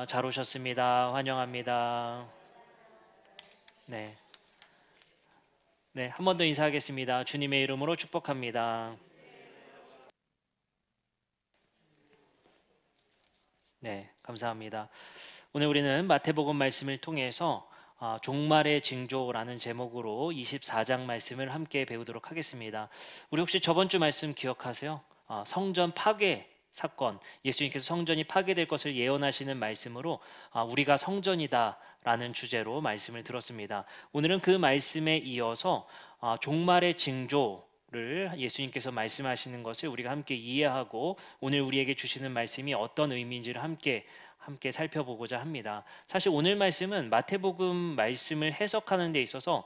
잘 오셨습니다. 환영합니다. 네. 네, 한 번 더 인사하겠습니다. 주님의 이름으로 축복합니다. 네, 감사합니다. 오늘 우리는 마태복음 말씀을 통해서 종말의 징조라는 제목으로 24장 말씀을 함께 배우도록 하겠습니다. 우리 혹시 저번 주 말씀 기억하세요? 성전 파괴 사건, 예수님께서 성전이 파괴될 것을 예언하시는 말씀으로 우리가 성전이다라는 주제로 말씀을 들었습니다. 오늘은 그 말씀에 이어서 종말의 징조를 예수님께서 말씀하시는 것을 우리가 함께 이해하고 오늘 우리에게 주시는 말씀이 어떤 의미인지를 함께 살펴보고자 합니다. 사실 오늘 말씀은 마태복음 말씀을 해석하는 데 있어서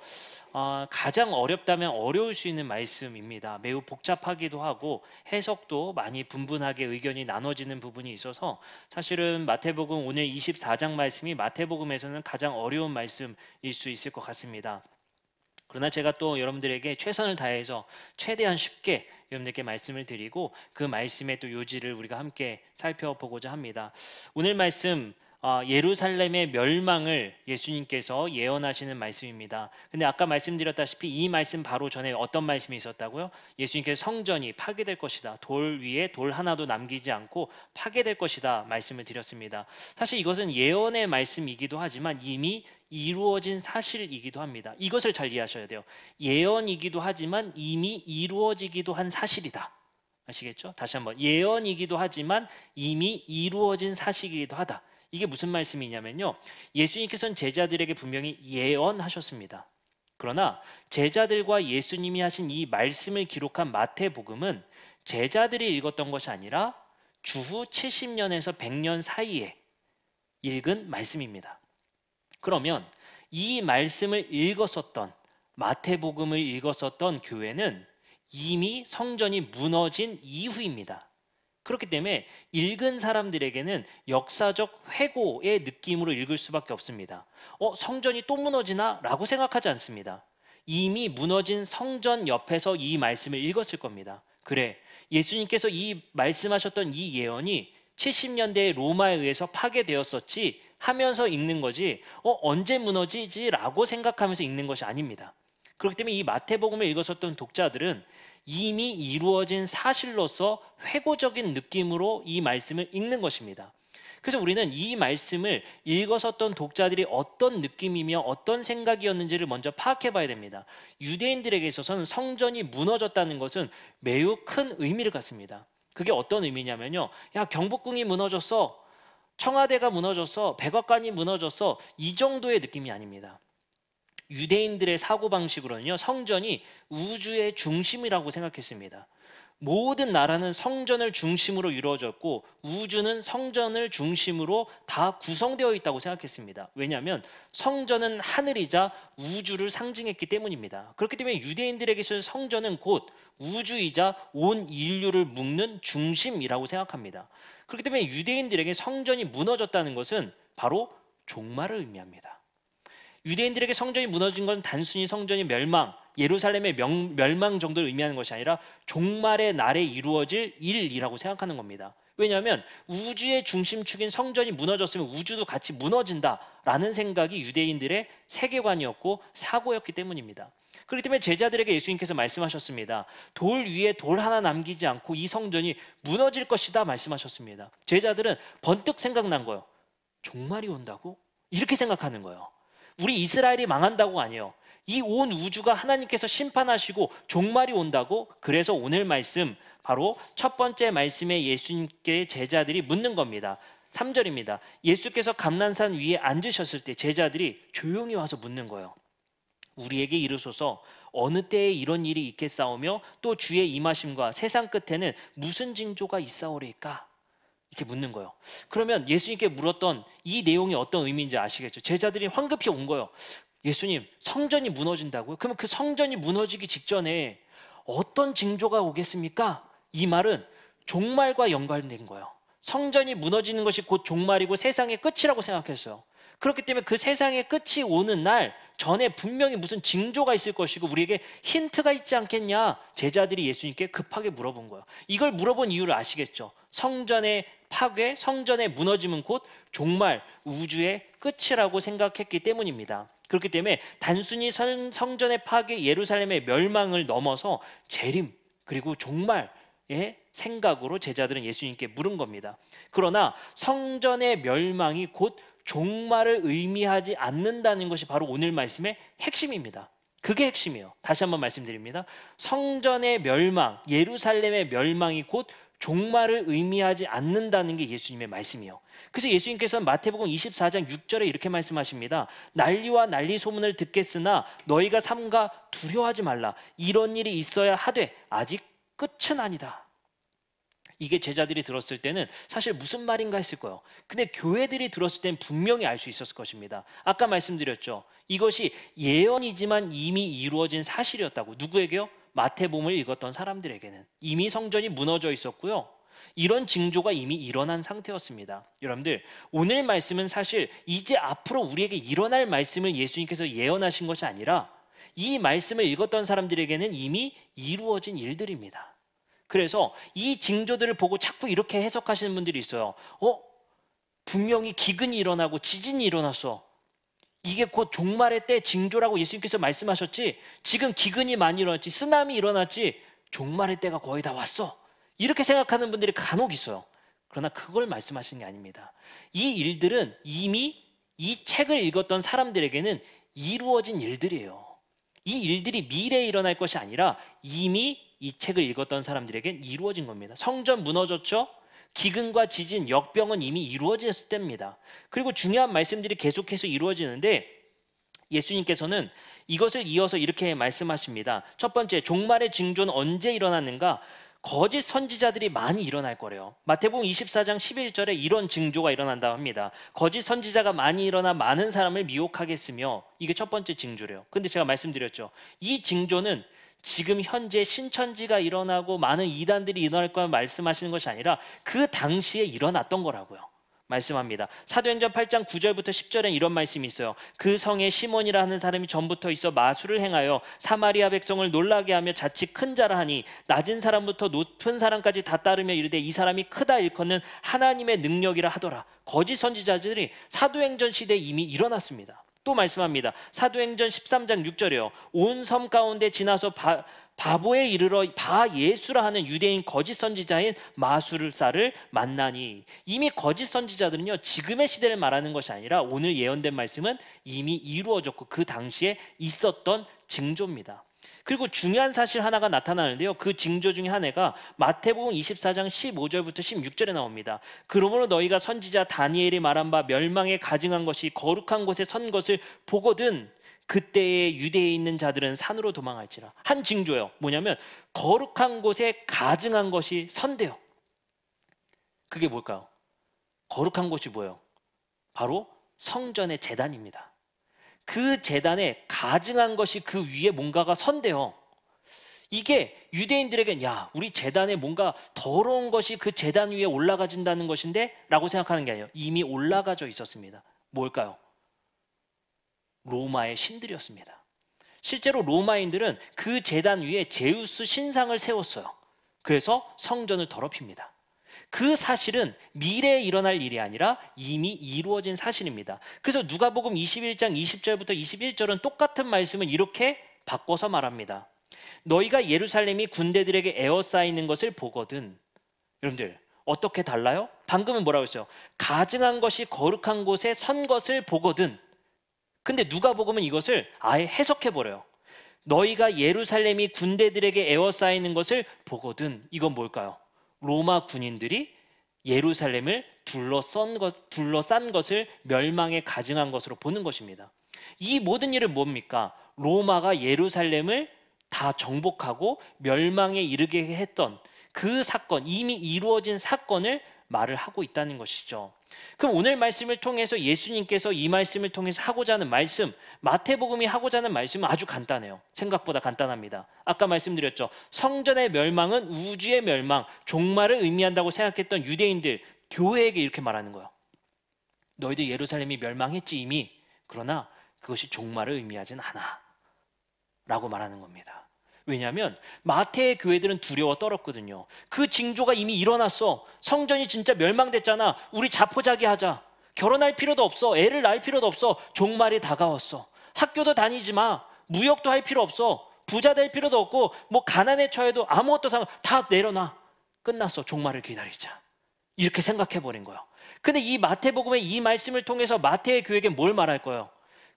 가장 어렵다면 어려울 수 있는 말씀입니다. 매우 복잡하기도 하고 해석도 많이 분분하게 의견이 나눠지는 부분이 있어서 사실은 마태복음 오늘 24장 말씀이 마태복음에서는 가장 어려운 말씀일 수 있을 것 같습니다. 그러나 제가 또 여러분들에게 최선을 다해서 최대한 쉽게 여러분들께 말씀을 드리고 그 말씀의 또 요지를 우리가 함께 살펴보고자 합니다. 오늘 말씀 예루살렘의 멸망을 예수님께서 예언하시는 말씀입니다. 근데 아까 말씀드렸다시피 이 말씀 바로 전에 어떤 말씀이 있었다고요? 예수님께서 성전이 파괴될 것이다. 돌 위에 돌 하나도 남기지 않고 파괴될 것이다 말씀을 드렸습니다. 사실 이것은 예언의 말씀이기도 하지만 이미 이루어진 사실이기도 합니다. 이것을 잘 이해하셔야 돼요. 예언이기도 하지만 이미 이루어지기도 한 사실이다. 아시겠죠? 다시 한번 예언이기도 하지만 이미 이루어진 사실이기도 하다. 이게 무슨 말씀이냐면요, 예수님께서는 제자들에게 분명히 예언하셨습니다. 그러나 제자들과 예수님이 하신 이 말씀을 기록한 마태복음은 제자들이 읽었던 것이 아니라 주후 70년에서 100년 사이에 읽은 말씀입니다. 그러면 이 말씀을 읽었었던 마태복음을 읽었었던 교회는 이미 성전이 무너진 이후입니다. 그렇기 때문에 읽은 사람들에게는 역사적 회고의 느낌으로 읽을 수밖에 없습니다. 성전이 또 무너지나? 라고 생각하지 않습니다. 이미 무너진 성전 옆에서 이 말씀을 읽었을 겁니다. 그래, 예수님께서 이 말씀하셨던 이 예언이 70년대에 로마에 의해서 파괴되었었지 하면서 읽는 거지 언제 무너지지? 라고 생각하면서 읽는 것이 아닙니다. 그렇기 때문에 이 마태복음을 읽었었던 독자들은 이미 이루어진 사실로서 회고적인 느낌으로 이 말씀을 읽는 것입니다. 그래서 우리는 이 말씀을 읽었었던 독자들이 어떤 느낌이며 어떤 생각이었는지를 먼저 파악해 봐야 됩니다. 유대인들에게 있어서는 성전이 무너졌다는 것은 매우 큰 의미를 갖습니다. 그게 어떤 의미냐면요, 야, 경복궁이 무너졌어, 청와대가 무너졌어, 백악관이 무너졌어, 이 정도의 느낌이 아닙니다. 유대인들의 사고방식으로는요, 성전이 우주의 중심이라고 생각했습니다. 모든 나라는 성전을 중심으로 이루어졌고 우주는 성전을 중심으로 다 구성되어 있다고 생각했습니다. 왜냐하면 성전은 하늘이자 우주를 상징했기 때문입니다. 그렇기 때문에 유대인들에게서는 성전은 곧 우주이자 온 인류를 묶는 중심이라고 생각합니다. 그렇기 때문에 유대인들에게 성전이 무너졌다는 것은 바로 종말을 의미합니다. 유대인들에게 성전이 무너진 건 단순히 성전이 멸망, 예루살렘의 멸망 정도를 의미하는 것이 아니라 종말의 날에 이루어질 일이라고 생각하는 겁니다. 왜냐하면 우주의 중심축인 성전이 무너졌으면 우주도 같이 무너진다라는 생각이 유대인들의 세계관이었고 사고였기 때문입니다. 그렇기 때문에 제자들에게 예수님께서 말씀하셨습니다. 돌 위에 돌 하나 남기지 않고 이 성전이 무너질 것이다 말씀하셨습니다. 제자들은 번뜩 생각난 거예요. 종말이 온다고? 이렇게 생각하는 거예요. 우리 이스라엘이 망한다고 아니에요. 이 온 우주가 하나님께서 심판하시고 종말이 온다고? 그래서 오늘 말씀, 바로 첫 번째 말씀에 예수님께 제자들이 묻는 겁니다. 3절입니다. 예수께서 감난산 위에 앉으셨을 때 제자들이 조용히 와서 묻는 거예요. 우리에게 이르소서 어느 때에 이런 일이 있겠사오며 또 주의 임하심과 세상 끝에는 무슨 징조가 있사오리까? 이렇게 묻는 거예요. 그러면 예수님께 물었던 이 내용이 어떤 의미인지 아시겠죠? 제자들이 황급히 온 거예요. 예수님, 성전이 무너진다고요? 그러면 그 성전이 무너지기 직전에 어떤 징조가 오겠습니까? 이 말은 종말과 연관된 거예요. 성전이 무너지는 것이 곧 종말이고 세상의 끝이라고 생각했어요. 그렇기 때문에 그 세상의 끝이 오는 날 전에 분명히 무슨 징조가 있을 것이고 우리에게 힌트가 있지 않겠냐, 제자들이 예수님께 급하게 물어본 거예요. 이걸 물어본 이유를 아시겠죠? 성전의 파괴, 성전의 무너짐은 곧 종말, 우주의 끝이라고 생각했기 때문입니다. 그렇기 때문에 단순히 성전의 파괴, 예루살렘의 멸망을 넘어서 재림 그리고 종말의 생각으로 제자들은 예수님께 물은 겁니다. 그러나 성전의 멸망이 곧 종말을 의미하지 않는다는 것이 바로 오늘 말씀의 핵심입니다. 그게 핵심이에요. 다시 한번 말씀드립니다. 성전의 멸망, 예루살렘의 멸망이 곧 종말을 의미하지 않는다는 게 예수님의 말씀이에요. 그래서 예수님께서는 마태복음 24장 6절에 이렇게 말씀하십니다. 난리와 난리 소문을 듣겠으나 너희가 삼가 두려워하지 말라. 이런 일이 있어야 하되 아직 끝은 아니다. 이게 제자들이 들었을 때는 사실 무슨 말인가 했을 거예요. 근데 교회들이 들었을 때는 분명히 알 수 있었을 것입니다. 아까 말씀드렸죠. 이것이 예언이지만 이미 이루어진 사실이었다고. 누구에게요? 마태복음을 읽었던 사람들에게는. 이미 성전이 무너져 있었고요. 이런 징조가 이미 일어난 상태였습니다. 여러분들, 오늘 말씀은 사실 이제 앞으로 우리에게 일어날 말씀을 예수님께서 예언하신 것이 아니라 이 말씀을 읽었던 사람들에게는 이미 이루어진 일들입니다. 그래서 이 징조들을 보고 자꾸 이렇게 해석하시는 분들이 있어요. 분명히 기근이 일어나고 지진이 일어났어. 이게 곧 종말의 때 징조라고 예수님께서 말씀하셨지. 지금 기근이 많이 일어났지, 쓰나미 일어났지, 종말의 때가 거의 다 왔어. 이렇게 생각하는 분들이 간혹 있어요. 그러나 그걸 말씀하시는 게 아닙니다. 이 일들은 이미 이 책을 읽었던 사람들에게는 이루어진 일들이에요. 이 일들이 미래에 일어날 것이 아니라 이미 이 책을 읽었던 사람들에겐 이루어진 겁니다. 성전 무너졌죠? 기근과 지진, 역병은 이미 이루어졌을 때입니다. 그리고 중요한 말씀들이 계속해서 이루어지는데 예수님께서는 이것을 이어서 이렇게 말씀하십니다. 첫 번째, 종말의 징조는 언제 일어났는가? 거짓 선지자들이 많이 일어날 거래요. 마태복음 24장 11절에 이런 징조가 일어난다고 합니다. 거짓 선지자가 많이 일어나 많은 사람을 미혹하겠으며, 이게 첫 번째 징조래요. 근데 제가 말씀드렸죠. 이 징조는 지금 현재 신천지가 일어나고 많은 이단들이 일어날 거라 말씀하시는 것이 아니라 그 당시에 일어났던 거라고요. 말씀합니다. 사도행전 8장 9절부터 10절엔 이런 말씀이 있어요. 그 성에 시몬이라 하는 사람이 전부터 있어 마술을 행하여 사마리아 백성을 놀라게 하며 자칫 큰 자라 하니 낮은 사람부터 높은 사람까지 다 따르며 이르되 이 사람이 크다 일컫는 하나님의 능력이라 하더라. 거짓 선지자들이 사도행전 시대에 이미 일어났습니다. 또 말씀합니다. 사도행전 13장 6절에요. 온 섬 가운데 지나서 바보에 이르러 바 예수라 하는 유대인 거짓 선지자인 마술사를 만나니. 이미 거짓 선지자들은요, 지금의 시대를 말하는 것이 아니라 오늘 예언된 말씀은 이미 이루어졌고 그 당시에 있었던 징조입니다. 그리고 중요한 사실 하나가 나타나는데요. 그 징조 중에 하나가 마태복음 24장 15절부터 16절에 나옵니다. 그러므로 너희가 선지자 다니엘이 말한 바 멸망에 가증한 것이 거룩한 곳에 선 것을 보거든 그때에 유대에 있는 자들은 산으로 도망할지라. 한 징조예요. 뭐냐면 거룩한 곳에 가증한 것이 선대요. 그게 뭘까요? 거룩한 곳이 뭐예요? 바로 성전의 제단입니다. 그 제단에 가증한 것이 그 위에 뭔가가 선대요. 이게 유대인들에겐 야, 우리 제단에 뭔가 더러운 것이 그 제단 위에 올라가진다는 것인데 라고 생각하는 게 아니에요. 이미 올라가져 있었습니다. 뭘까요? 로마의 신들이었습니다. 실제로 로마인들은 그 제단 위에 제우스 신상을 세웠어요. 그래서 성전을 더럽힙니다. 그 사실은 미래에 일어날 일이 아니라 이미 이루어진 사실입니다. 그래서 누가복음 21장 20절부터 21절은 똑같은 말씀을 이렇게 바꿔서 말합니다. 너희가 예루살렘이 군대들에게 에워싸이는 것을 보거든. 여러분들, 어떻게 달라요? 방금은 뭐라고 했어요? 가증한 것이 거룩한 곳에 선 것을 보거든. 근데 누가복음은 이것을 아예 해석해버려요. 너희가 예루살렘이 군대들에게 에워싸이는 것을 보거든. 이건 뭘까요? 로마 군인들이 예루살렘을 둘러싼 것을 멸망에 가증한 것으로 보는 것입니다. 이 모든 일은 뭡니까? 로마가 예루살렘을 다 정복하고 멸망에 이르게 했던 그 사건, 이미 이루어진 사건을 말을 하고 있다는 것이죠. 그럼 오늘 말씀을 통해서 예수님께서 이 말씀을 통해서 하고자 하는 말씀, 마태복음이 하고자 하는 말씀은 아주 간단해요. 생각보다 간단합니다. 아까 말씀드렸죠. 성전의 멸망은 우주의 멸망, 종말을 의미한다고 생각했던 유대인들, 교회에게 이렇게 말하는 거예요. 너희들 예루살렘이 멸망했지 이미. 그러나 그것이 종말을 의미하진 않아 라고 말하는 겁니다. 왜냐하면 마태의 교회들은 두려워 떨었거든요. 그 징조가 이미 일어났어. 성전이 진짜 멸망됐잖아. 우리 자포자기하자. 결혼할 필요도 없어. 애를 낳을 필요도 없어. 종말이 다가왔어. 학교도 다니지 마. 무역도 할 필요 없어. 부자 될 필요도 없고 뭐 가난에 처해도 아무것도 다 내려놔. 끝났어. 종말을 기다리자. 이렇게 생각해버린 거예요. 근데 이 마태복음의 이 말씀을 통해서 마태의 교회에게 뭘 말할 거예요?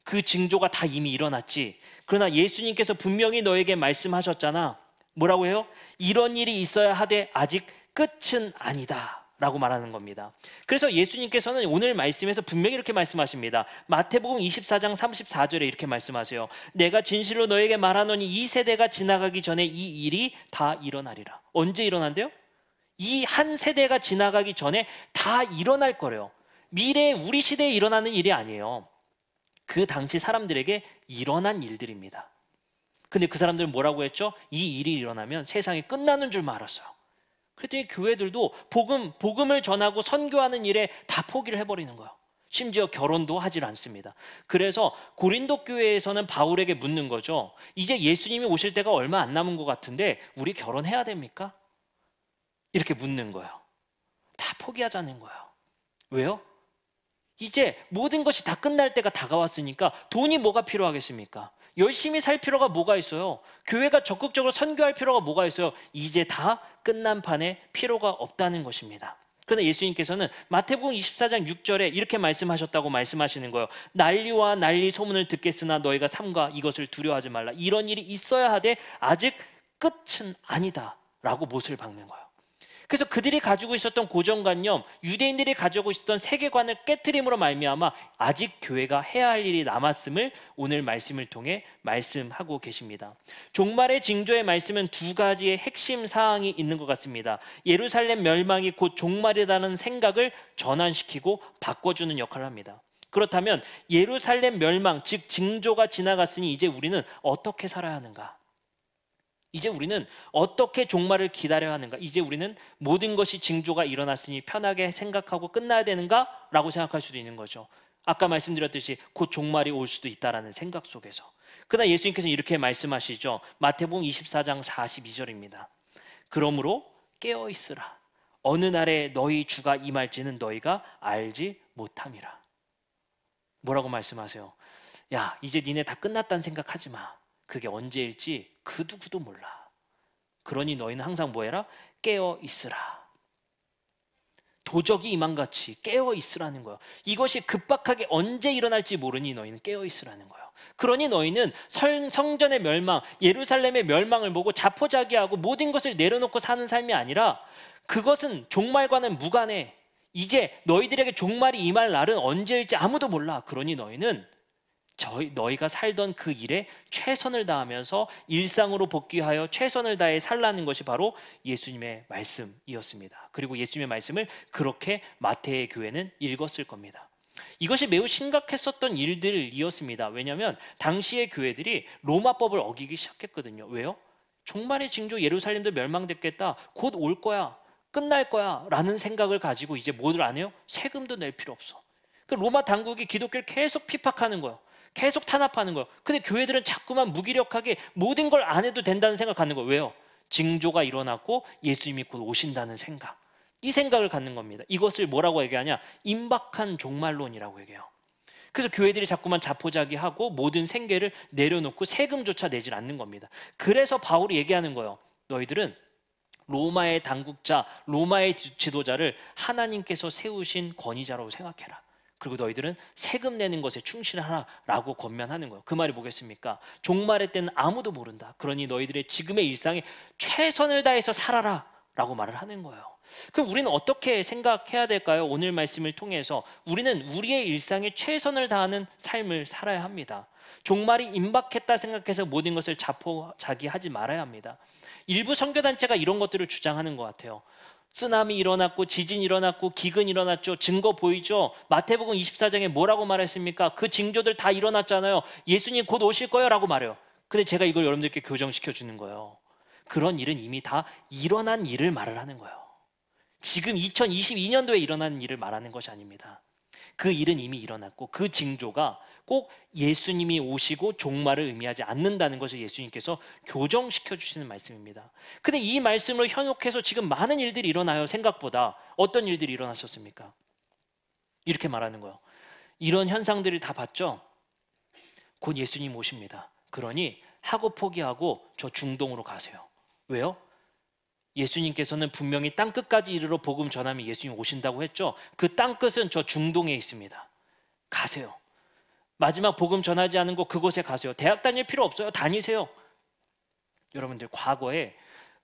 그 징조가 다 이미 일어났지. 그러나 예수님께서 분명히 너에게 말씀하셨잖아. 뭐라고 해요? 이런 일이 있어야 하되 아직 끝은 아니다 라고 말하는 겁니다. 그래서 예수님께서는 오늘 말씀에서 분명히 이렇게 말씀하십니다. 마태복음 24장 34절에 이렇게 말씀하세요. 내가 진실로 너에게 말하노니 이 세대가 지나가기 전에 이 일이 다 일어나리라. 언제 일어난대요? 이 한 세대가 지나가기 전에 다 일어날 거래요. 미래에 우리 시대에 일어나는 일이 아니에요. 그 당시 사람들에게 일어난 일들입니다. 근데 그 사람들은 뭐라고 했죠? 이 일이 일어나면 세상이 끝나는 줄 알았어요. 그랬더니 교회들도 복음을 전하고 선교하는 일에 다 포기를 해버리는 거예요. 심지어 결혼도 하질 않습니다. 그래서 고린도 교회에서는 바울에게 묻는 거죠. 이제 예수님이 오실 때가 얼마 안 남은 것 같은데 우리 결혼해야 됩니까? 이렇게 묻는 거예요. 다 포기하자는 거예요. 왜요? 이제 모든 것이 다 끝날 때가 다가왔으니까 돈이 뭐가 필요하겠습니까? 열심히 살 필요가 뭐가 있어요? 교회가 적극적으로 선교할 필요가 뭐가 있어요? 이제 다 끝난 판에 필요가 없다는 것입니다. 그런데 예수님께서는 마태복음 24장 6절에 이렇게 말씀하셨다고 말씀하시는 거예요. 난리와 난리 소문을 듣겠으나 너희가 삼가 이것을 두려워하지 말라. 이런 일이 있어야 하되 아직 끝은 아니다 라고 못을 박는 거예요. 그래서 그들이 가지고 있었던 고정관념, 유대인들이 가지고 있었던 세계관을 깨트림으로 말미암아 아직 교회가 해야 할 일이 남았음을 오늘 말씀을 통해 말씀하고 계십니다. 종말의 징조의 말씀은 두 가지의 핵심 사항이 있는 것 같습니다. 예루살렘 멸망이 곧 종말이라는 생각을 전환시키고 바꿔주는 역할을 합니다. 그렇다면 예루살렘 멸망, 즉 징조가 지나갔으니 이제 우리는 어떻게 살아야 하는가? 이제 우리는 어떻게 종말을 기다려야 하는가? 이제 우리는 모든 것이 징조가 일어났으니 편하게 생각하고 끝나야 되는가? 라고 생각할 수도 있는 거죠. 아까 말씀드렸듯이 곧 종말이 올 수도 있다라는 생각 속에서. 그러나 예수님께서는 이렇게 말씀하시죠. 마태복음 24장 42절입니다. 그러므로 깨어있으라. 어느 날에 너희 주가 임할지는 너희가 알지 못함이라. 뭐라고 말씀하세요? 야, 이제 니네 다 끝났다는 생각하지 마. 그게 언제일지 그 누구도 몰라. 그러니 너희는 항상 뭐해라? 깨어 있으라. 도적이 임한같이 깨어 있으라는 거예요. 이것이 급박하게 언제 일어날지 모르니 너희는 깨어 있으라는 거예요. 그러니 너희는 성전의 멸망, 예루살렘의 멸망을 보고 자포자기하고 모든 것을 내려놓고 사는 삶이 아니라 그것은 종말과는 무관해. 이제 너희들에게 종말이 임할 날은 언제일지 아무도 몰라. 그러니 너희는 너희가 살던 그 일에 최선을 다하면서 일상으로 복귀하여 최선을 다해 살라는 것이 바로 예수님의 말씀이었습니다. 그리고 예수님의 말씀을 그렇게 마태의 교회는 읽었을 겁니다. 이것이 매우 심각했었던 일들이었습니다. 왜냐하면 당시의 교회들이 로마법을 어기기 시작했거든요. 왜요? 종말의 징조 예루살렘도 멸망됐겠다. 곧 올 거야. 끝날 거야. 라는 생각을 가지고 이제 뭐를 안 해요? 세금도 낼 필요 없어. 그 로마 당국이 기독교를 계속 핍박하는 거예요. 계속 탄압하는 거예요. 근데 교회들은 자꾸만 무기력하게 모든 걸 안 해도 된다는 생각을 갖는 거예요. 왜요? 징조가 일어났고 예수님이 곧 오신다는 생각. 이 생각을 갖는 겁니다. 이것을 뭐라고 얘기하냐? 임박한 종말론이라고 얘기해요. 그래서 교회들이 자꾸만 자포자기하고 모든 생계를 내려놓고 세금조차 내질 않는 겁니다. 그래서 바울이 얘기하는 거예요. 너희들은 로마의 당국자, 로마의 지도자를 하나님께서 세우신 권위자라고 생각해라. 그리고 너희들은 세금 내는 것에 충실하라라고 권면하는 거예요. 그 말이 뭐겠습니까? 종말의 때는 아무도 모른다. 그러니 너희들의 지금의 일상에 최선을 다해서 살아라 라고 말을 하는 거예요. 그럼 우리는 어떻게 생각해야 될까요? 오늘 말씀을 통해서 우리는 우리의 일상에 최선을 다하는 삶을 살아야 합니다. 종말이 임박했다 생각해서 모든 것을 자포자기하지 말아야 합니다. 일부 선교단체가 이런 것들을 주장하는 것 같아요. 쓰나미 일어났고 지진 일어났고 기근 일어났죠. 증거 보이죠? 마태복음 24장에 뭐라고 말했습니까? 그 징조들 다 일어났잖아요. 예수님 곧 오실 거예요 라고 말해요. 근데 제가 이걸 여러분들께 교정시켜 주는 거예요. 그런 일은 이미 다 일어난 일을 말을 하는 거예요. 지금 2022년도에 일어나는 일을 말하는 것이 아닙니다. 그 일은 이미 일어났고 그 징조가 꼭 예수님이 오시고 종말을 의미하지 않는다는 것을 예수님께서 교정시켜 주시는 말씀입니다. 근데 이 말씀을 현혹해서 지금 많은 일들이 일어나요. 생각보다. 어떤 일들이 일어났었습니까? 이렇게 말하는 거예요. 이런 현상들을 다 봤죠? 곧 예수님 오십니다. 그러니 하고 포기하고 저 중동으로 가세요. 왜요? 예수님께서는 분명히 땅끝까지 이르러 복음 전하면 예수님 오신다고 했죠. 그 땅끝은 저 중동에 있습니다. 가세요. 마지막 복음 전하지 않은 곳 그곳에 가세요. 대학 다닐 필요 없어요. 다니세요. 여러분들 과거에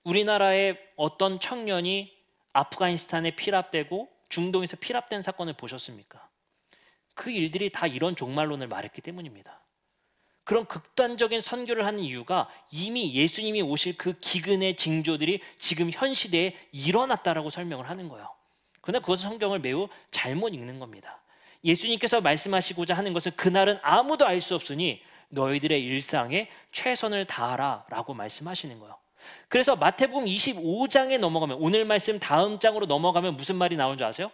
우리나라의 어떤 청년이 아프가니스탄에 피랍되고 중동에서 피랍된 사건을 보셨습니까? 그 일들이 다 이런 종말론을 말했기 때문입니다. 그런 극단적인 선교를 하는 이유가 이미 예수님이 오실 그 기근의 징조들이 지금 현 시대에 일어났다라고 설명을 하는 거예요. 그러나 그것은 성경을 매우 잘못 읽는 겁니다. 예수님께서 말씀하시고자 하는 것은 그날은 아무도 알 수 없으니 너희들의 일상에 최선을 다하라 라고 말씀하시는 거예요. 그래서 마태복음 25장에 넘어가면, 오늘 말씀 다음 장으로 넘어가면 무슨 말이 나오는 줄 아세요?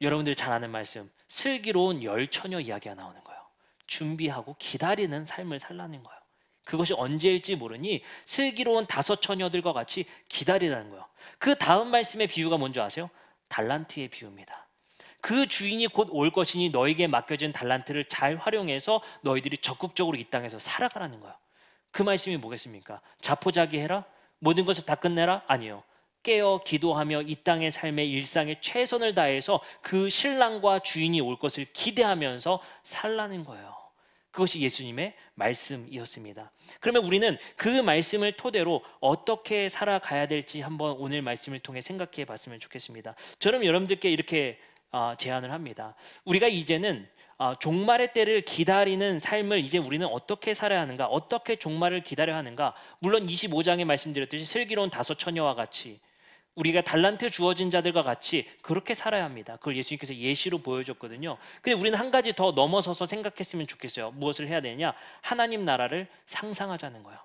여러분들이 잘 아는 말씀, 슬기로운 열 처녀 이야기가 나오는 거예요. 준비하고 기다리는 삶을 살라는 거예요. 그것이 언제일지 모르니 슬기로운 5 처녀들과 같이 기다리라는 거예요. 그 다음 말씀의 비유가 뭔지 아세요? 달란트의 비유입니다. 그 주인이 곧 올 것이니 너에게 맡겨진 달란트를 잘 활용해서 너희들이 적극적으로 이 땅에서 살아가라는 거예요. 그 말씀이 뭐겠습니까? 자포자기해라? 모든 것을 다 끝내라? 아니요. 깨어 기도하며 이 땅의 삶의 일상에 최선을 다해서 그 신랑과 주인이 올 것을 기대하면서 살라는 거예요. 그것이 예수님의 말씀이었습니다. 그러면 우리는 그 말씀을 토대로 어떻게 살아가야 될지 한번 오늘 말씀을 통해 생각해 봤으면 좋겠습니다. 저는 여러분들께 이렇게 제안을 합니다. 우리가 이제는 종말의 때를 기다리는 삶을 이제 우리는 어떻게 살아야 하는가, 어떻게 종말을 기다려야 하는가. 물론 25장에 말씀드렸듯이 슬기로운 5 처녀와 같이 우리가 달란트 주어진 자들과 같이 그렇게 살아야 합니다. 그걸 예수님께서 예시로 보여줬거든요. 근데 우리는 한 가지 더 넘어서서 생각했으면 좋겠어요. 무엇을 해야 되냐? 하나님 나라를 상상하자는 거예요.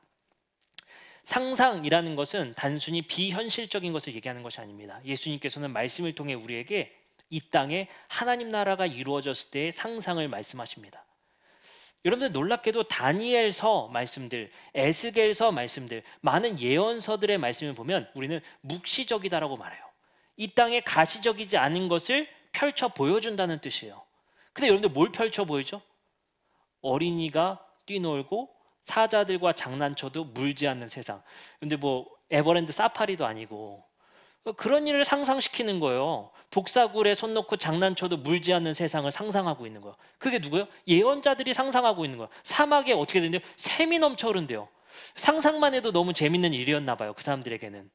상상이라는 것은 단순히 비현실적인 것을 얘기하는 것이 아닙니다. 예수님께서는 말씀을 통해 우리에게 이 땅에 하나님 나라가 이루어졌을 때의 상상을 말씀하십니다. 여러분들 놀랍게도 다니엘서 말씀들, 에스겔서 말씀들, 많은 예언서들의 말씀을 보면 우리는 묵시적이다라고 말해요. 이 땅에 가시적이지 않은 것을 펼쳐 보여준다는 뜻이에요. 근데 여러분들 뭘 펼쳐 보이죠? 어린이가 뛰놀고 사자들과 장난쳐도 물지 않는 세상. 근데 뭐 에버랜드 사파리도 아니고 그런 일을 상상시키는 거예요. 독사굴에 손 놓고 장난쳐도 물지 않는 세상을 상상하고 있는 거예요. 그게 누구예요? 예언자들이 상상하고 있는 거예요. 사막에 어떻게 되는데요? 샘이 넘쳐 흐른대요. 상상만 해도 너무 재밌는 일이었나 봐요. 그 사람들에게는.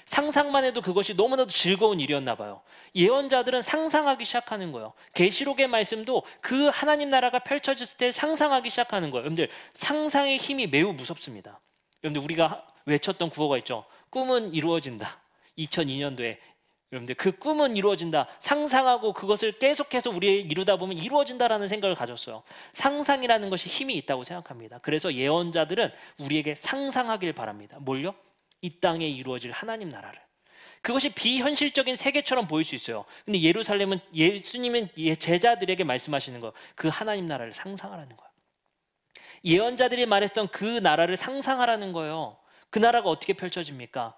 상상만 해도 그것이 너무나도 즐거운 일이었나 봐요. 예언자들은 상상하기 시작하는 거예요. 계시록의 말씀도 그 하나님 나라가 펼쳐졌을 때 상상하기 시작하는 거예요. 여러분들 상상의 힘이 매우 무섭습니다. 여러분들 우리가 외쳤던 구호가 있죠. 꿈은 이루어진다. 2002년도에 여러분들 그 꿈은 이루어진다. 상상하고 그것을 계속해서 우리 이루다 보면 이루어진다라는 생각을 가졌어요. 상상이라는 것이 힘이 있다고 생각합니다. 그래서 예언자들은 우리에게 상상하길 바랍니다. 뭘요? 이 땅에 이루어질 하나님 나라를. 그것이 비현실적인 세계처럼 보일 수 있어요. 근데 예루살렘은 예수님은 제자들에게 말씀하시는 거, 그 하나님 나라를 상상하라는 거예요. 예언자들이 말했던 그 나라를 상상하라는 거예요. 그 나라가 어떻게 펼쳐집니까?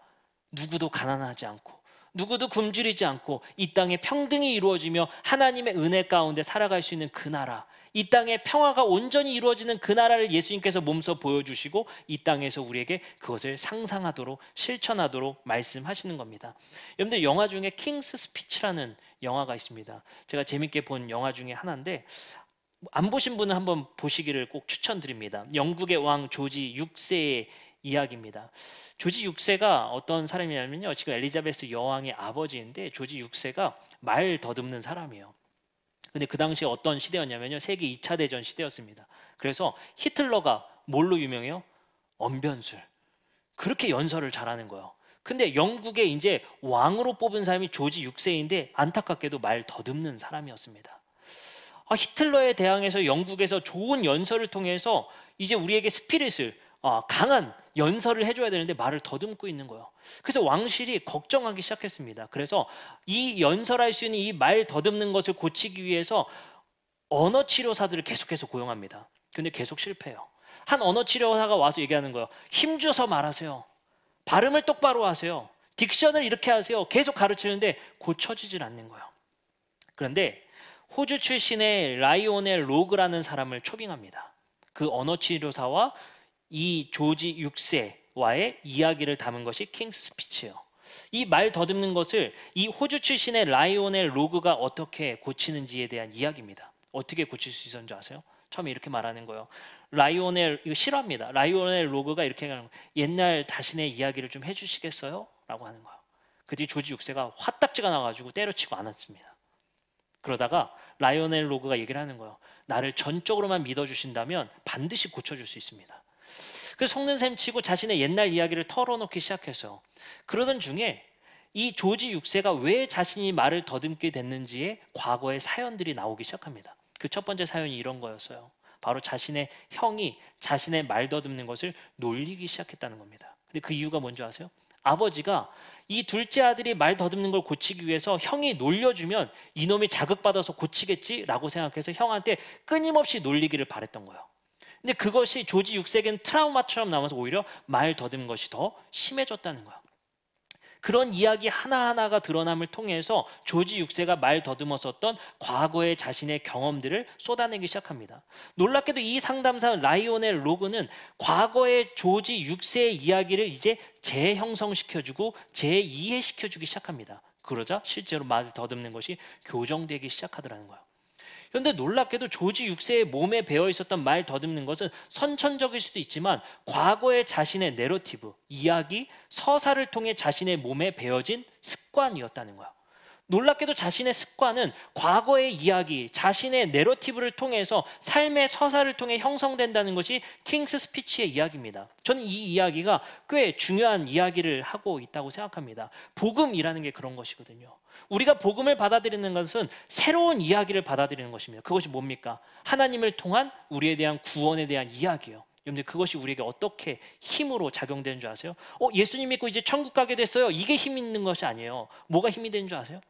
누구도 가난하지 않고 누구도 굶주리지 않고 이 땅에 평등이 이루어지며 하나님의 은혜 가운데 살아갈 수 있는 그 나라, 이 땅에 평화가 온전히 이루어지는 그 나라를 예수님께서 몸소 보여주시고 이 땅에서 우리에게 그것을 상상하도록 실천하도록 말씀하시는 겁니다. 여러분들 영화 중에 킹스 스피치라는 영화가 있습니다. 제가 재밌게 본 영화 중에 하나인데 안 보신 분은 한번 보시기를 꼭 추천드립니다. 영국의 왕 조지 6세의 이야기입니다. 조지 6세가 어떤 사람이냐면요, 지금 엘리자베스 여왕의 아버지인데 조지 6세가 말 더듬는 사람이에요. 근데 그 당시에 어떤 시대였냐면요, 세계 2차 대전 시대였습니다. 그래서 히틀러가 뭘로 유명해요? 언변술. 그렇게 연설을 잘하는 거예요. 근데 영국에 이제 왕으로 뽑은 사람이 조지 6세인데 안타깝게도 말 더듬는 사람이었습니다. 히틀러에 대항해서 영국에서 좋은 연설을 통해서 이제 우리에게 스피릿을, 강한 연설을 해줘야 되는데 말을 더듬고 있는 거예요. 그래서 왕실이 걱정하기 시작했습니다. 그래서 이 연설할 수 있는 이 말 더듬는 것을 고치기 위해서 언어 치료사들을 계속해서 고용합니다. 근데 계속 실패해요. 한 언어 치료사가 와서 얘기하는 거예요. 힘줘서 말하세요. 발음을 똑바로 하세요. 딕션을 이렇게 하세요. 계속 가르치는데 고쳐지질 않는 거예요. 그런데 호주 출신의 라이오넬 로그라는 사람을 초빙합니다. 그 언어 치료사와 이 조지 6세와의 이야기를 담은 것이 킹스 스피치예요. 이 말 더듬는 것을 이 호주 출신의 라이오넬 로그가 어떻게 고치는지에 대한 이야기입니다. 어떻게 고칠 수 있었는지 아세요? 처음에 이렇게 말하는 거예요. 라이오넬, 이거 싫어합니다. 라이오넬 로그가 이렇게 하는 거예요. 옛날 자신의 이야기를 좀 해주시겠어요? 라고 하는 거예요. 그때 조지 6세가 화딱지가 나가지고 때려치고 안았습니다. 그러다가 라이오넬 로그가 얘기를 하는 거예요. 나를 전적으로만 믿어주신다면 반드시 고쳐줄 수 있습니다. 그래서 속는 셈 치고 자신의 옛날 이야기를 털어놓기 시작했어요. 그러던 중에 이 조지 6세가 왜 자신이 말을 더듬게 됐는지의 과거의 사연들이 나오기 시작합니다. 그 첫 번째 사연이 이런 거였어요. 바로 자신의 형이 자신의 말 더듬는 것을 놀리기 시작했다는 겁니다. 근데 그 이유가 뭔지 아세요? 아버지가 이 둘째 아들이 말 더듬는 걸 고치기 위해서 형이 놀려주면 이놈이 자극받아서 고치겠지라고 생각해서 형한테 끊임없이 놀리기를 바랬던 거예요. 근데 그것이 조지 6세에겐 트라우마처럼 남아서 오히려 말 더듬는 것이 더 심해졌다는 거예요. 그런 이야기 하나하나가 드러남을 통해서 조지 6세가 말 더듬었었던 과거의 자신의 경험들을 쏟아내기 시작합니다. 놀랍게도 이 상담사 라이오넬 로그는 과거의 조지 6세의 이야기를 이제 재형성시켜주고 재이해시켜주기 시작합니다. 그러자 실제로 말을 더듬는 것이 교정되기 시작하더라는 거예요. 그런데 놀랍게도 조지 6세의 몸에 배어 있었던 말 더듬는 것은 선천적일 수도 있지만 과거의 자신의 내러티브, 이야기, 서사를 통해 자신의 몸에 배어진 습관이었다는 거예요. 놀랍게도 자신의 습관은 과거의 이야기, 자신의 내러티브를 통해서 삶의 서사를 통해 형성된다는 것이 킹스 스피치의 이야기입니다. 저는 이 이야기가 꽤 중요한 이야기를 하고 있다고 생각합니다. 복음이라는 게 그런 것이거든요. 우리가 복음을 받아들이는 것은 새로운 이야기를 받아들이는 것입니다. 그것이 뭡니까? 하나님을 통한 우리에 대한 구원에 대한 이야기예요. 여러분들 그것이 우리에게 어떻게 힘으로 작용되는 줄 아세요? 예수님 믿고 이제 천국 가게 됐어요. 이게 힘 있는 것이 아니에요. 뭐가 힘이 되는 줄 아세요?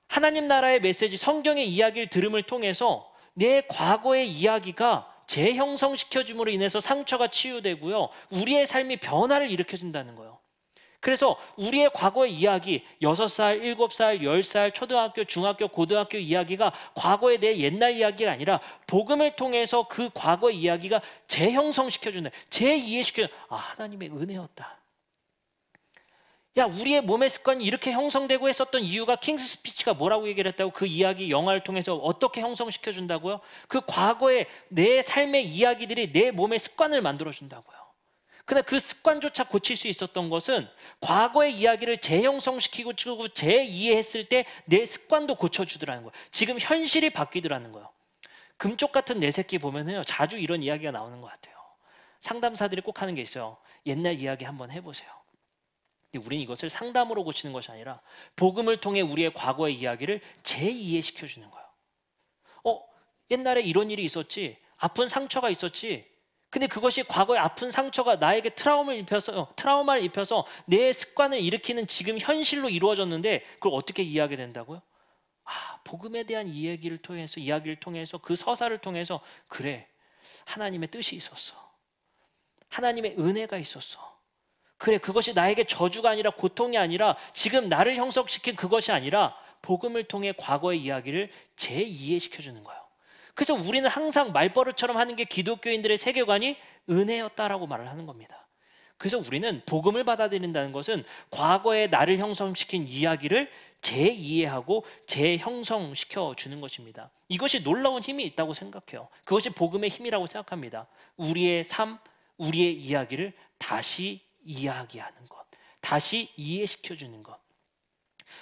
하나님 나라의 메시지, 성경의 이야기를 들음을 통해서 내 과거의 이야기가 재형성시켜줌으로 인해서 상처가 치유되고요. 우리의 삶이 변화를 일으켜준다는 거예요. 그래서 우리의 과거의 이야기, 6살, 7살, 10살, 초등학교, 중학교, 고등학교 이야기가 과거의 내 옛날 이야기가 아니라 복음을 통해서 그 과거의 이야기가 재형성시켜준다. 재이해시켜준다. 하나님의 은혜였다. 야, 우리의 몸의 습관이 이렇게 형성되고 했었던 이유가 킹스 스피치가 뭐라고 얘기를 했다고? 그 이야기 영화를 통해서 어떻게 형성시켜 준다고요? 그 과거의 내 삶의 이야기들이 내 몸의 습관을 만들어 준다고요. 근데 그 습관조차 고칠 수 있었던 것은 과거의 이야기를 재형성시키고 재이해했을 때 내 습관도 고쳐주더라는 거예요. 지금 현실이 바뀌더라는 거예요. 금쪽 같은 내 새끼 보면요, 자주 이런 이야기가 나오는 것 같아요. 상담사들이 꼭 하는 게 있어요. 옛날 이야기 한번 해보세요. 우리는 이것을 상담으로 고치는 것이 아니라 복음을 통해 우리의 과거의 이야기를 재이해시켜 주는 거예요. 옛날에 이런 일이 있었지, 아픈 상처가 있었지. 근데 그것이 과거의 아픈 상처가 나에게 트라우마를 입혀서 내 습관을 일으키는 지금 현실로 이루어졌는데 그걸 어떻게 이해하게 된다고요? 복음에 대한 이야기를 통해서 그 서사를 통해서 그래, 하나님의 뜻이 있었어. 하나님의 은혜가 있었어. 그래, 그것이 나에게 저주가 아니라 고통이 아니라 지금 나를 형성시킨 그것이 아니라 복음을 통해 과거의 이야기를 재이해시켜주는 거예요. 그래서 우리는 항상 말버릇처럼 하는 게 기독교인들의 세계관이 은혜였다라고 말을 하는 겁니다. 그래서 우리는 복음을 받아들인다는 것은 과거에 나를 형성시킨 이야기를 재이해하고 재형성시켜 주는 것입니다. 이것이 놀라운 힘이 있다고 생각해요. 그것이 복음의 힘이라고 생각합니다. 우리의 삶, 우리의 이야기를 다시 이야기하는 것, 다시 이해시켜 주는 것.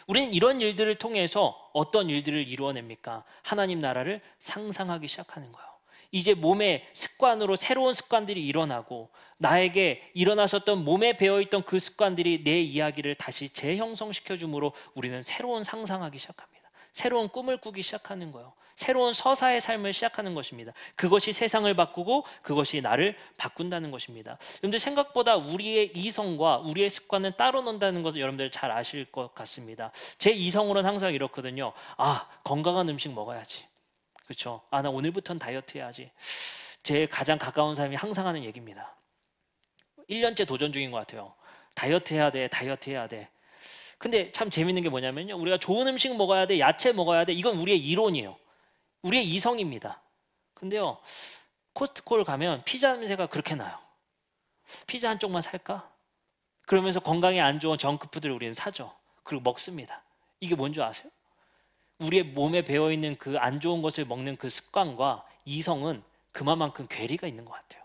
우리는 이런 일들을 통해서 어떤 일들을 이루어냅니까? 하나님 나라를 상상하기 시작하는 거예요. 이제 몸의 습관으로 새로운 습관들이 일어나고 나에게 일어났었던 몸에 배어있던 그 습관들이 내 이야기를 다시 재형성시켜 주므로 우리는 새로운 상상하기 시작합니다. 새로운 꿈을 꾸기 시작하는 거예요. 새로운 서사의 삶을 시작하는 것입니다. 그것이 세상을 바꾸고 그것이 나를 바꾼다는 것입니다. 여러분들 생각보다 우리의 이성과 우리의 습관은 따로 논다는 것을 여러분들 잘 아실 것 같습니다. 제 이성으로는 항상 이렇거든요. 건강한 음식 먹어야지. 그렇죠? 나 오늘부터는 다이어트 해야지. 제 가장 가까운 사람이 항상 하는 얘기입니다. 1년째 도전 중인 것 같아요. 다이어트 해야 돼, 다이어트 해야 돼. 근데 참 재밌는 게 뭐냐면요. 우리가 좋은 음식 먹어야 돼, 야채 먹어야 돼. 이건 우리의 이론이에요. 우리의 이성입니다. 근데요, 코스트코를 가면 피자 냄새가 그렇게 나요. 피자 한 쪽만 살까? 그러면서 건강에 안 좋은 정크푸드를 우리는 사죠. 그리고 먹습니다. 이게 뭔지 아세요? 우리의 몸에 배어있는 그 안 좋은 것을 먹는 그 습관과 이성은 그만큼 괴리가 있는 것 같아요.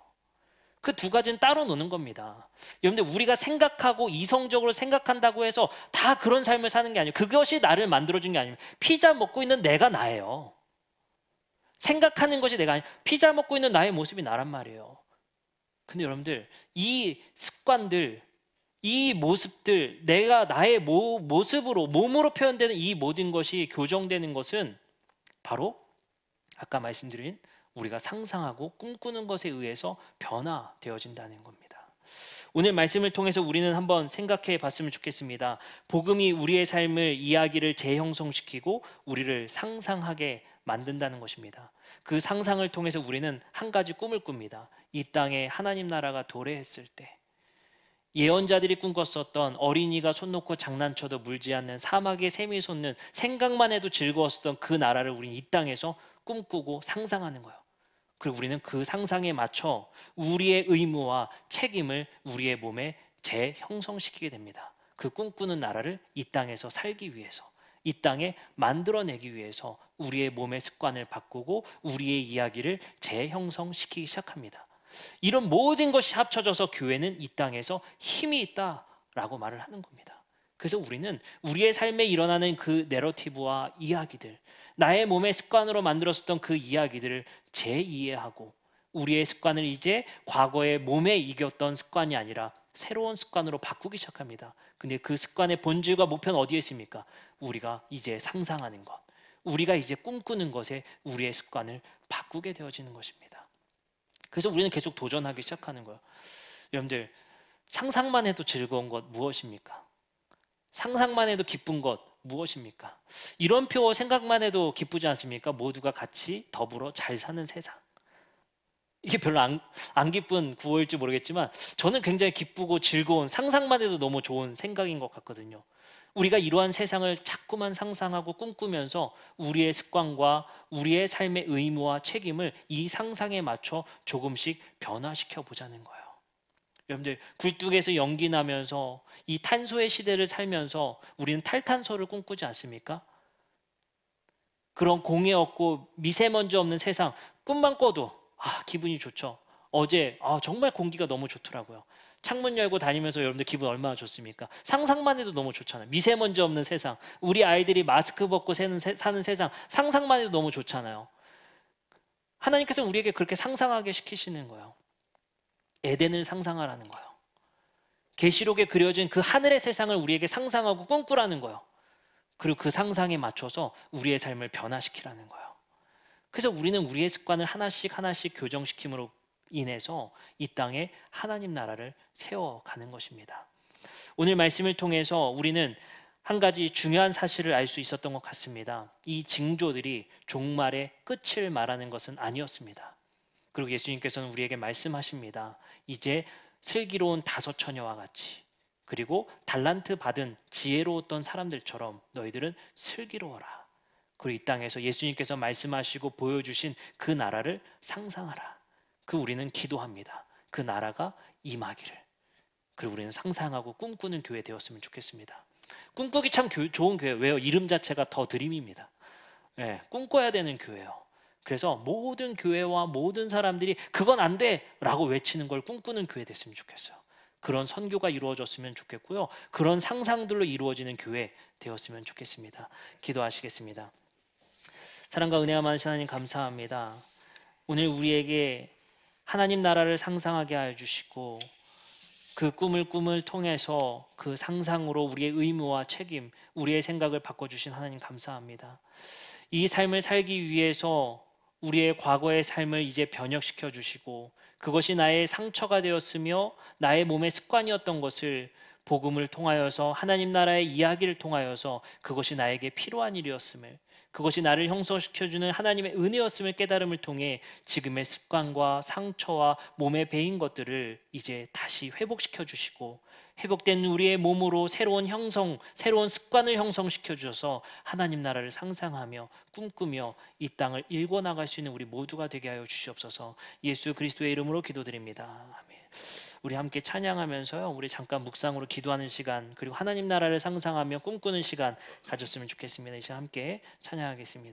그 두 가지는 따로 노는 겁니다. 여러분들, 우리가 생각하고 이성적으로 생각한다고 해서 다 그런 삶을 사는 게 아니에요. 그것이 나를 만들어준 게 아니에요. 피자 먹고 있는 내가 나예요. 생각하는 것이 내가 아니에요. 피자 먹고 있는 나의 모습이 나란 말이에요. 근데 여러분들, 이 습관들, 이 모습들, 내가 나의 모습으로, 몸으로 표현되는 이 모든 것이 교정되는 것은 바로 아까 말씀드린 우리가 상상하고 꿈꾸는 것에 의해서 변화되어진다는 겁니다. 오늘 말씀을 통해서 우리는 한번 생각해 봤으면 좋겠습니다. 복음이 우리의 삶을, 이야기를 재형성시키고 우리를 상상하게 만든다는 것입니다. 그 상상을 통해서 우리는 한 가지 꿈을 꿉니다. 이 땅에 하나님 나라가 도래했을 때, 예언자들이 꿈꿨었던 어린이가 손 놓고 장난쳐도 물지 않는, 사막에 샘이 솟는, 생각만 해도 즐거웠었던 그 나라를 우리는 이 땅에서 꿈꾸고 상상하는 거예요. 그리고 우리는 그 상상에 맞춰 우리의 의무와 책임을 우리의 몸에 재형성시키게 됩니다. 그 꿈꾸는 나라를 이 땅에서 살기 위해서, 이 땅에 만들어내기 위해서 우리의 몸의 습관을 바꾸고 우리의 이야기를 재형성시키기 시작합니다. 이런 모든 것이 합쳐져서 교회는 이 땅에서 힘이 있다라고 말을 하는 겁니다. 그래서 우리는 우리의 삶에 일어나는 그 내러티브와 이야기들, 나의 몸의 습관으로 만들었었던 그 이야기들을 재이해하고 우리의 습관을 이제 과거의 몸에 이겼던 습관이 아니라 새로운 습관으로 바꾸기 시작합니다. 근데 그 습관의 본질과 목표는 어디에 있습니까? 우리가 이제 상상하는 것, 우리가 이제 꿈꾸는 것에 우리의 습관을 바꾸게 되어지는 것입니다. 그래서 우리는 계속 도전하기 시작하는 거예요. 여러분들, 상상만 해도 즐거운 것 무엇입니까? 상상만 해도 기쁜 것 무엇입니까? 이런 표 생각만 해도 기쁘지 않습니까? 모두가 같이 더불어 잘 사는 세상. 이게 별로 안 기쁜 구호일지 모르겠지만 저는 굉장히 기쁘고 즐거운, 상상만 해도 너무 좋은 생각인 것 같거든요. 우리가 이러한 세상을 자꾸만 상상하고 꿈꾸면서 우리의 습관과 우리의 삶의 의무와 책임을 이 상상에 맞춰 조금씩 변화시켜 보자는 거예요. 여러분들, 굴뚝에서 연기 나면서 이 탄소의 시대를 살면서 우리는 탈탄소를 꿈꾸지 않습니까? 그런 공해 없고 미세먼지 없는 세상 꿈만 꿔도 기분이 좋죠. 어제 정말 공기가 너무 좋더라고요. 창문 열고 다니면서 여러분들 기분 얼마나 좋습니까? 상상만 해도 너무 좋잖아요. 미세먼지 없는 세상, 우리 아이들이 마스크 벗고 사는 세상, 상상만 해도 너무 좋잖아요. 하나님께서 우리에게 그렇게 상상하게 시키시는 거예요. 에덴을 상상하라는 거예요. 계시록에 그려진 그 하늘의 세상을 우리에게 상상하고 꿈꾸라는 거예요. 그리고 그 상상에 맞춰서 우리의 삶을 변화시키라는 거예요. 그래서 우리는 우리의 습관을 하나씩 하나씩 교정시킴으로 인해서 이 땅에 하나님 나라를 세워가는 것입니다. 오늘 말씀을 통해서 우리는 한 가지 중요한 사실을 알 수 있었던 것 같습니다. 이 징조들이 종말의 끝을 말하는 것은 아니었습니다. 그리고 예수님께서는 우리에게 말씀하십니다. 이제 슬기로운 5 처녀와 같이, 그리고 달란트 받은 지혜로웠던 사람들처럼 너희들은 슬기로워라. 그리고 이 땅에서 예수님께서 말씀하시고 보여주신 그 나라를 상상하라. 그 우리는 기도합니다. 그 나라가 임하기를. 그리고 우리는 상상하고 꿈꾸는 교회 되었으면 좋겠습니다. 꿈꾸기 참 좋은 교회. 왜요? 이름 자체가 더 드림입니다. 꿈꿔야 되는 교회예요. 그래서 모든 교회와 모든 사람들이 그건 안 돼! 라고 외치는 걸 꿈꾸는 교회 됐으면 좋겠어요. 그런 선교가 이루어졌으면 좋겠고요. 그런 상상들로 이루어지는 교회 되었으면 좋겠습니다. 기도하시겠습니다. 사랑과 은혜가 많으신 하나님, 감사합니다. 오늘 우리에게 하나님 나라를 상상하게 하여 주시고 그 꿈을 통해서 그 상상으로 우리의 의무와 책임, 우리의 생각을 바꿔주신 하나님 감사합니다. 이 삶을 살기 위해서 우리의 과거의 삶을 이제 변혁시켜 주시고, 그것이 나의 상처가 되었으며 나의 몸의 습관이었던 것을 복음을 통하여서, 하나님 나라의 이야기를 통하여서 그것이 나에게 필요한 일이었음을, 그것이 나를 형성시켜주는 하나님의 은혜였음을 깨달음을 통해 지금의 습관과 상처와 몸에 배인 것들을 이제 다시 회복시켜 주시고, 회복된 우리의 몸으로 새로운 형성, 새로운 습관을 형성시켜 주셔서 하나님 나라를 상상하며 꿈꾸며 이 땅을 일궈 나갈 수 있는 우리 모두가 되게 하여 주시옵소서. 예수 그리스도의 이름으로 기도드립니다. 아멘. 우리 함께 찬양하면서요, 우리 잠깐 묵상으로 기도하는 시간, 그리고 하나님 나라를 상상하며 꿈꾸는 시간 가졌으면 좋겠습니다. 이 시간 함께 찬양하겠습니다.